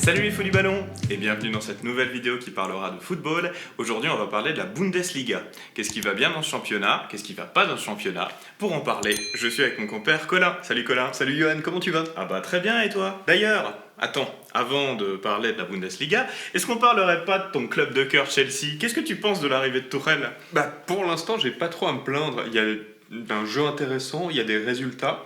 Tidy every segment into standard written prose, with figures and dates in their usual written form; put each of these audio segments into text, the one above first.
Salut les fous du ballon et bienvenue dans cette nouvelle vidéo qui parlera de football. Aujourd'hui on va parler de la Bundesliga. Qu'est-ce qui va bien dans ce championnat? Qu'est-ce qui va pas dans ce championnat? Pour en parler, je suis avec mon compère Colin. Salut Colin. Salut Johan, comment tu vas? Ah bah très bien et toi? D'ailleurs, attends, avant de parler de la Bundesliga, est-ce qu'on parlerait pas de ton club de cœur Chelsea? Qu'est-ce que tu penses de l'arrivée de Tuchel? Pour l'instant, j'ai pas trop à me plaindre. Il y a un jeu intéressant, il y a des résultats.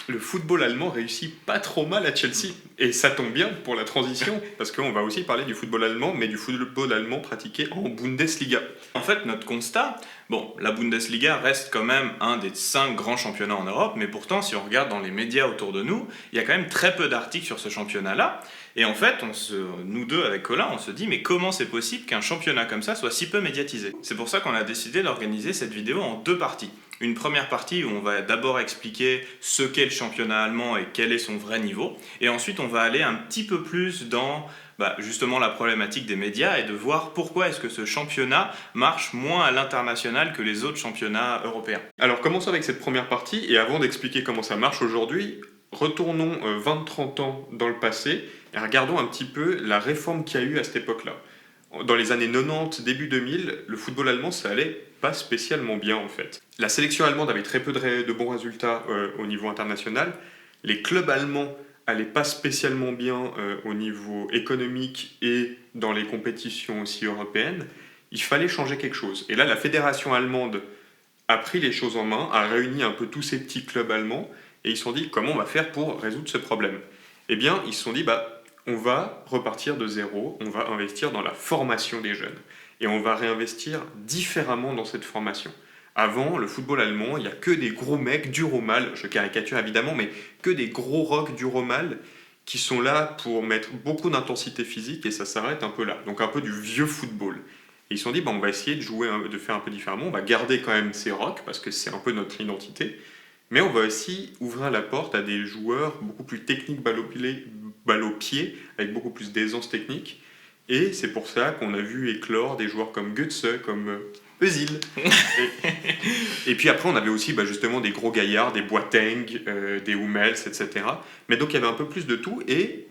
Le football allemand réussit pas trop mal à Chelsea. Et ça tombe bien pour la transition, parce qu'on va aussi parler du football allemand, mais du football allemand pratiqué en Bundesliga. En fait, notre constat, bon, la Bundesliga reste quand même un des 5 grands championnats en Europe, mais pourtant, si on regarde dans les médias autour de nous, il y a quand même très peu d'articles sur ce championnat-là. Et en fait, nous deux avec Colin, on se dit, mais comment c'est possible qu'un championnat comme ça soit si peu médiatisé? C'est pour ça qu'on a décidé d'organiser cette vidéo en 2 parties. Une première partie où on va d'abord expliquer ce qu'est le championnat allemand et quel est son vrai niveau. Et ensuite, on va aller un petit peu plus dans justement la problématique des médias et de voir pourquoi est-ce que ce championnat marche moins à l'international que les autres championnats européens. Alors commençons avec cette première partie, et avant d'expliquer comment ça marche aujourd'hui, retournons 20-30 ans dans le passé et regardons un petit peu la réforme qu'il y a eu à cette époque-là. Dans les années 90, début 2000, le football allemand, ça allait pas spécialement bien en fait. La sélection allemande avait très peu de bons résultats au niveau international. Les clubs allemands allaient pas spécialement bien au niveau économique et dans les compétitions aussi européennes. Il fallait changer quelque chose. Et là, la fédération allemande a pris les choses en main, a réuni un peu tous ces petits clubs allemands, et ils se sont dit comment on va faire pour résoudre ce problème. Eh bien, ils se sont dit on va repartir de zéro, on va investir dans la formation des jeunes. Et on va réinvestir différemment dans cette formation. Avant, le football allemand, il n'y a que des gros mecs durs au mal, je caricature évidemment, mais que des gros rocs durs au mal qui sont là pour mettre beaucoup d'intensité physique et ça s'arrête un peu là. Donc un peu du vieux football. Et ils se sont dit, on va essayer de faire un peu différemment, on va garder quand même ces rocs parce que c'est un peu notre identité, mais on va aussi ouvrir la porte à des joueurs beaucoup plus techniques balle au pied, avec beaucoup plus d'aisance technique. Et c'est pour ça qu'on a vu éclore des joueurs comme Götze, comme Özil. et puis après, on avait aussi justement des gros gaillards, des Boateng, des Hummels, etc. Mais donc il y avait un peu plus de tout. Et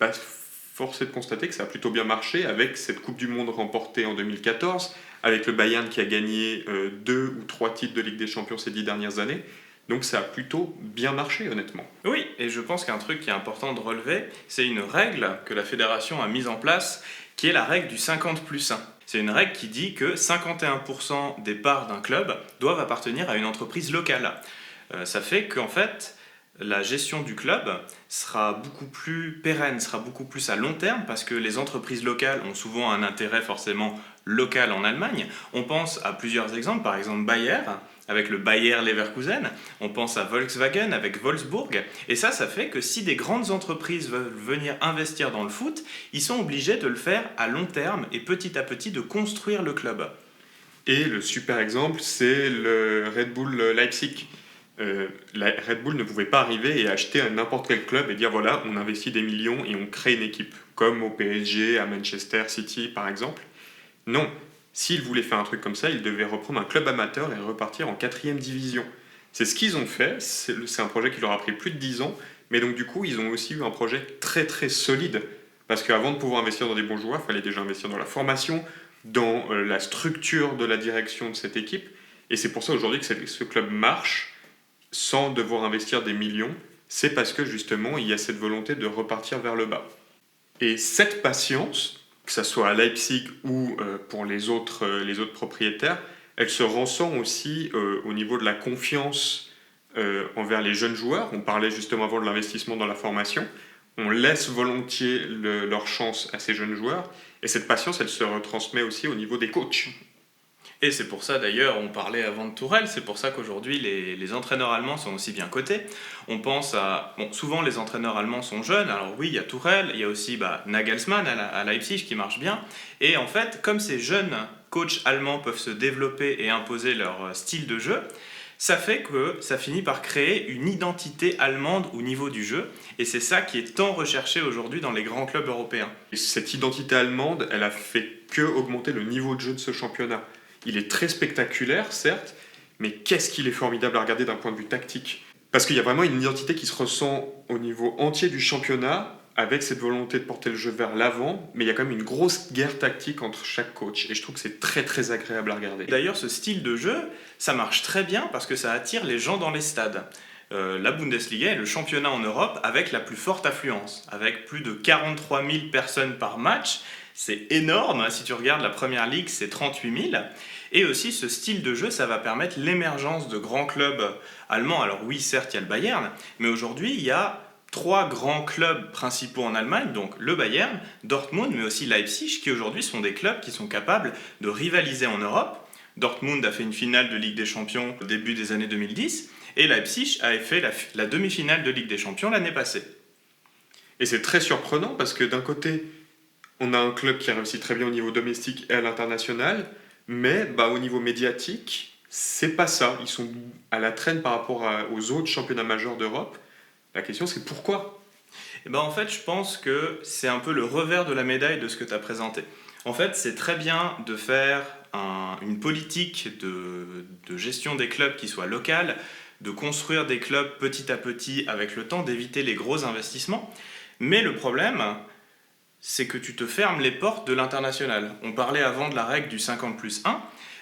force est de constater que ça a plutôt bien marché avec cette Coupe du Monde remportée en 2014, avec le Bayern qui a gagné 2 ou 3 titres de Ligue des Champions ces 10 dernières années. Donc ça a plutôt bien marché, honnêtement. Oui, et je pense qu'un truc qui est important de relever, c'est une règle que la fédération a mise en place, qui est la règle du 50+1. C'est une règle qui dit que 51% des parts d'un club doivent appartenir à une entreprise locale. Ça fait qu'en fait, la gestion du club sera beaucoup plus pérenne, sera beaucoup plus à long terme, parce que les entreprises locales ont souvent un intérêt forcément local en Allemagne. On pense à plusieurs exemples, par exemple Bayer, avec le Bayer Leverkusen, on pense à Volkswagen avec Wolfsburg, et ça fait que si des grandes entreprises veulent venir investir dans le foot, ils sont obligés de le faire à long terme et petit à petit de construire le club. Et le super exemple, c'est le Red Bull Leipzig. Red Bull ne pouvait pas arriver et acheter à n'importe quel club et dire voilà, on investit des millions et on crée une équipe, comme au PSG, à Manchester City par exemple. Non, s'ils voulaient faire un truc comme ça, ils devaient reprendre un club amateur et repartir en 4e division. C'est ce qu'ils ont fait, c'est un projet qui leur a pris plus de 10 ans, mais donc du coup, ils ont aussi eu un projet très très solide, parce qu'avant de pouvoir investir dans des bons joueurs, il fallait déjà investir dans la formation, dans la structure de la direction de cette équipe, et c'est pour ça aujourd'hui que ce club marche sans devoir investir des millions, c'est parce que justement, il y a cette volonté de repartir vers le bas. Et cette patience, que ce soit à Leipzig ou pour les autres propriétaires, elle se ressent aussi au niveau de la confiance envers les jeunes joueurs. On parlait justement avant de l'investissement dans la formation. On laisse volontiers leur chance à ces jeunes joueurs. Et cette patience, elle se retransmet aussi au niveau des coachs. Et c'est pour ça d'ailleurs, on parlait avant de Tourelle, c'est pour ça qu'aujourd'hui les entraîneurs allemands sont aussi bien cotés. On pense à... Bon, souvent les entraîneurs allemands sont jeunes, alors oui, il y a Tourelle, il y a aussi Nagelsmann à Leipzig qui marche bien. Et en fait, comme ces jeunes coachs allemands peuvent se développer et imposer leur style de jeu, ça fait que ça finit par créer une identité allemande au niveau du jeu. Et c'est ça qui est tant recherché aujourd'hui dans les grands clubs européens. Et cette identité allemande, elle a fait que augmenter le niveau de jeu de ce championnat. Il est très spectaculaire, certes, mais qu'est-ce qu'il est formidable à regarder d'un point de vue tactique. Parce qu'il y a vraiment une identité qui se ressent au niveau entier du championnat, avec cette volonté de porter le jeu vers l'avant, mais il y a quand même une grosse guerre tactique entre chaque coach, et je trouve que c'est très très agréable à regarder. D'ailleurs, ce style de jeu, ça marche très bien parce que ça attire les gens dans les stades. La Bundesliga est le championnat en Europe avec la plus forte affluence, avec plus de 43 000 personnes par match. C'est énorme, si tu regardes la première ligue, c'est 38 000. Et aussi, ce style de jeu, ça va permettre l'émergence de grands clubs allemands. Alors oui, certes, il y a le Bayern, mais aujourd'hui, il y a 3 grands clubs principaux en Allemagne, donc le Bayern, Dortmund, mais aussi Leipzig, qui aujourd'hui sont des clubs qui sont capables de rivaliser en Europe. Dortmund a fait une finale de Ligue des Champions au début des années 2010, et Leipzig a fait la demi-finale de Ligue des Champions l'année passée. Et c'est très surprenant parce que d'un côté, on a un club qui a réussi très bien au niveau domestique et à l'international, mais au niveau médiatique, c'est pas ça. Ils sont à la traîne par rapport aux autres championnats majeurs d'Europe. La question, c'est pourquoi ? En fait, je pense que c'est un peu le revers de la médaille de ce que tu as présenté. En fait, c'est très bien de faire une politique de gestion des clubs qui soit locale, de construire des clubs petit à petit avec le temps, d'éviter les gros investissements. Mais le problème, c'est que tu te fermes les portes de l'international. On parlait avant de la règle du 50+1,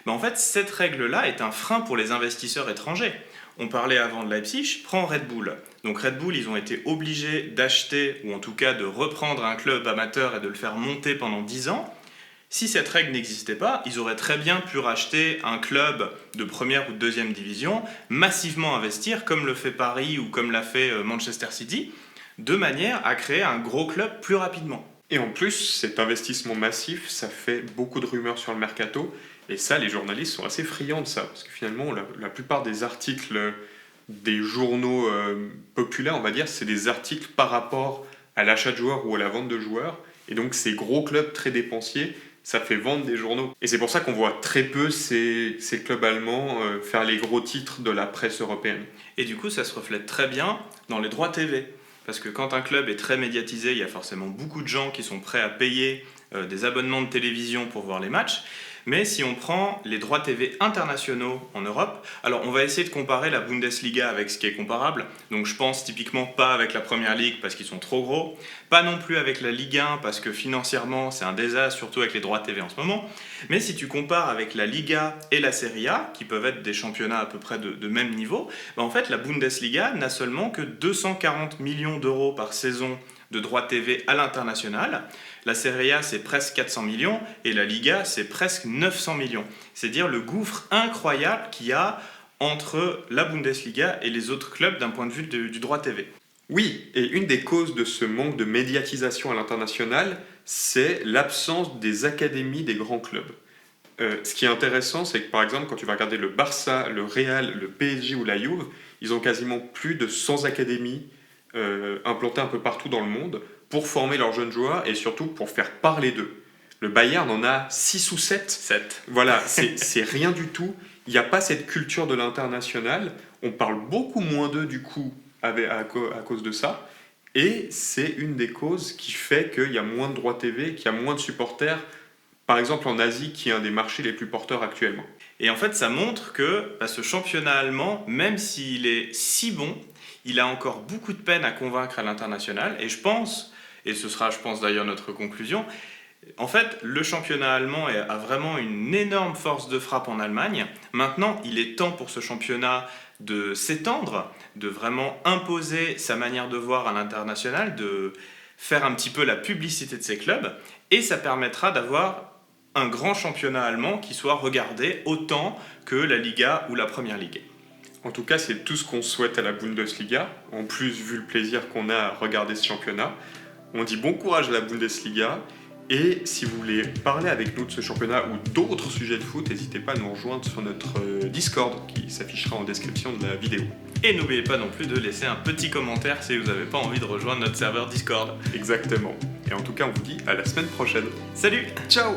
mais en fait, cette règle-là est un frein pour les investisseurs étrangers. On parlait avant de Leipzig, prends Red Bull. Donc Red Bull, ils ont été obligés d'acheter, ou en tout cas de reprendre un club amateur et de le faire monter pendant 10 ans. Si cette règle n'existait pas, ils auraient très bien pu racheter un club de première ou de deuxième division, massivement investir, comme le fait Paris ou comme l'a fait Manchester City, de manière à créer un gros club plus rapidement. Et en plus, cet investissement massif, ça fait beaucoup de rumeurs sur le mercato. Et ça, les journalistes sont assez friands de ça. Parce que finalement, la plupart des articles des journaux populaires, on va dire, c'est des articles par rapport à l'achat de joueurs ou à la vente de joueurs. Et donc, ces gros clubs très dépensiers, ça fait vendre des journaux. Et c'est pour ça qu'on voit très peu ces clubs allemands faire les gros titres de la presse européenne. Et du coup, ça se reflète très bien dans les droits TV. Parce que quand un club est très médiatisé, il y a forcément beaucoup de gens qui sont prêts à payer des abonnements de télévision pour voir les matchs. Mais si on prend les droits TV internationaux en Europe, alors on va essayer de comparer la Bundesliga avec ce qui est comparable. Donc je pense typiquement pas avec la Première Ligue parce qu'ils sont trop gros, pas non plus avec la Ligue 1 parce que financièrement c'est un désastre, surtout avec les droits TV en ce moment. Mais si tu compares avec la Liga et la Serie A, qui peuvent être des championnats à peu près de même niveau, en fait la Bundesliga n'a seulement que 240 millions d'euros par saison de droits TV à l'international. La Serie A, c'est presque 400 millions et la Liga, c'est presque 900 millions. C'est dire le gouffre incroyable qu'il y a entre la Bundesliga et les autres clubs d'un point de vue du droit TV. Oui, et une des causes de ce manque de médiatisation à l'international, c'est l'absence des académies des grands clubs. Ce qui est intéressant, c'est que par exemple, quand tu vas regarder le Barça, le Real, le PSG ou la Juve, ils ont quasiment plus de 100 académies implantés un peu partout dans le monde pour former leurs jeunes joueurs et surtout pour faire parler d'eux. Le Bayern en a 6 ou 7. 7. Voilà, c'est rien du tout. Il n'y a pas cette culture de l'international. On parle beaucoup moins d'eux du coup à cause de ça. Et c'est une des causes qui fait qu'il y a moins de droits TV, qu'il y a moins de supporters. Par exemple en Asie, qui est un des marchés les plus porteurs actuellement. Et en fait, ça montre que ce championnat allemand, même s'il est si bon, il a encore beaucoup de peine à convaincre à l'international. Et je pense, et ce sera je pense d'ailleurs notre conclusion, en fait le championnat allemand a vraiment une énorme force de frappe en Allemagne. Maintenant, il est temps pour ce championnat de s'étendre, de vraiment imposer sa manière de voir à l'international, de faire un petit peu la publicité de ses clubs. Et ça permettra d'avoir un grand championnat allemand qui soit regardé autant que la Liga ou la Première Ligue. En tout cas, c'est tout ce qu'on souhaite à la Bundesliga. En plus, vu le plaisir qu'on a à regarder ce championnat, on dit bon courage à la Bundesliga. Et si vous voulez parler avec nous de ce championnat ou d'autres sujets de foot, n'hésitez pas à nous rejoindre sur notre Discord qui s'affichera en description de la vidéo. Et n'oubliez pas non plus de laisser un petit commentaire si vous n'avez pas envie de rejoindre notre serveur Discord. Exactement. Et en tout cas, on vous dit à la semaine prochaine. Salut! Ciao!